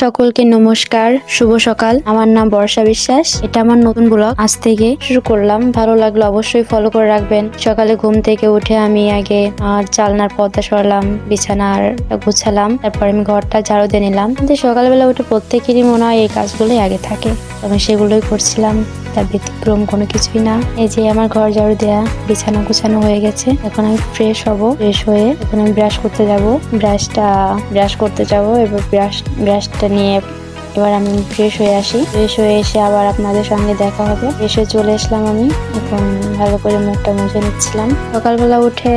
সকলকে নমস্কার, শুভ সকাল। আমার নাম বর্ষা বিশ্বাস। এটা আমার নতুন ব্লগ, আজ থেকে শুরু করলাম। ভালো লাগলো অবশ্যই ফলো করে রাখবেন। সকালে ঘুম থেকে উঠে আমি আগে জানলার পর্দা সরালাম, বিছানার গুছালাম, তারপর আমি ঘরটা ঝাড়ু দিয়ে নিলাম। কিন্তু সকালবেলা উঠে প্রত্যেকেরই মনে হয় এই কাজগুলোই আগে থাকে, আমি সেগুলোই করছিলাম, তার ব্যতিক্রম কোনো কিছুই না। এই যে আমার ঘর ঝাড়ু দেয়া, বিছানা গুছানো হয়ে গেছে। এখন আমি ফ্রেশ হব। ফ্রেশ হয়ে এখন আমি ব্রাশ করতে যাব। এবার ব্রাশটা নিয়ে এবার আমি ফ্রেশ হয়ে আসি। ফ্রেশ হয়ে এসে আবার আপনাদের সঙ্গে দেখা হবে। এসে চলে আসলাম আমি। এখন ভালো করে মুখটা মুছে নিচ্ছিলাম। সকালবেলা উঠে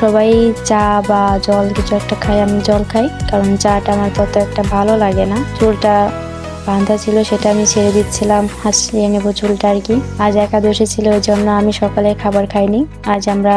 সবাই চা বা জল কিছু একটা খাই, আমি জল খাই, কারণ চাটা আমার তত একটা ভালো লাগে না। চুলটা বাঁধা ছিল, সেটা আমি ছেড়ে দিচ্ছিলাম, হাসিয়ে নেবো চুলটা আর কি। আজ একাদশী ছিল, ওই জন্য আমি সকালে খাবার খাইনি। আজ আমরা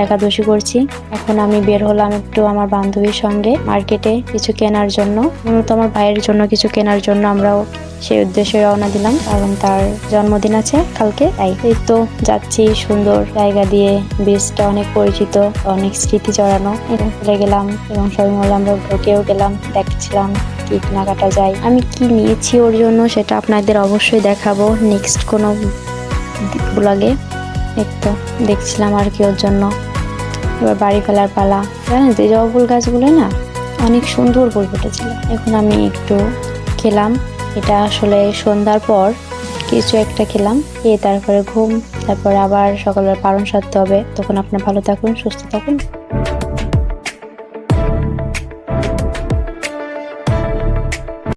একাদশী করছি। এখন আমি বের হলাম একটু আমার বান্ধবীর সঙ্গে মার্কেটে কিছু কেনার জন্য, মূলত আমার ভাইয়ের জন্য কিছু কেনার জন্য আমরাও সেই উদ্দেশ্যে রওনা দিলাম, কারণ তার জন্মদিন আছে কালকে। তাই এই তো যাচ্ছি সুন্দর জায়গা দিয়ে, বীজটা অনেক পরিচিত, অনেক স্মৃতি জড়ানো। এবং চলে গেলাম এবং সবাই মিলে আমরা ঢুকেও গেলাম, দেখছিলাম কি কেনাকাটা যায়। আমি কি নিয়েছি ওর জন্য সেটা আপনাদের অবশ্যই দেখাবো নেক্সট কোনো ব্লগে। একটু দেখছিলাম আর কি ওর জন্য। এবার বাড়ি ফেলার পালা। জানেন তো, জবা ফুল গাছগুলো না অনেক সুন্দর ফুল ফুটেছিল। এখন আমি একটু খেলাম, এটা আসলে সন্ধ্যার পর কিছু একটা খেলাম, খেয়ে তারপরে ঘুম, তারপরে আবার সকালবেলা পালন সারতে হবে। তখন আপনার ভালো থাকুন, সুস্থ থাকুন।